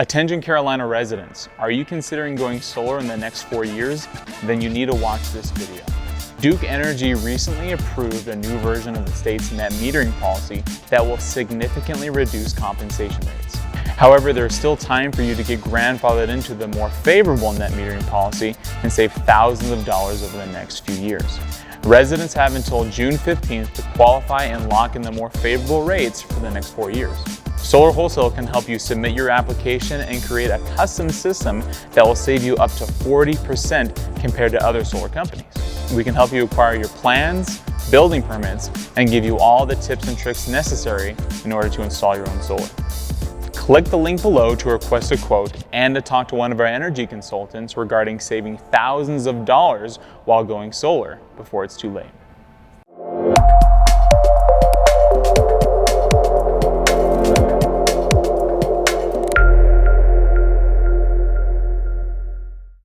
Attention Carolina residents, are you considering going solar in the next 4 years? Then you need to watch this video. Duke Energy recently approved a new version of the state's net metering policy that will significantly reduce compensation rates. However, there is still time for you to get grandfathered into the more favorable net metering policy and save thousands of dollars over the next few years. Residents have until June 15th to qualify and lock in the more favorable rates for the next 4 years. Solar Wholesale can help you submit your application and create a custom system that will save you up to 40% compared to other solar companies. We can help you acquire your plans, building permits, and give you all the tips and tricks necessary in order to install your own solar. Click the link below to request a quote and to talk to one of our energy consultants regarding saving thousands of dollars while going solar before it's too late.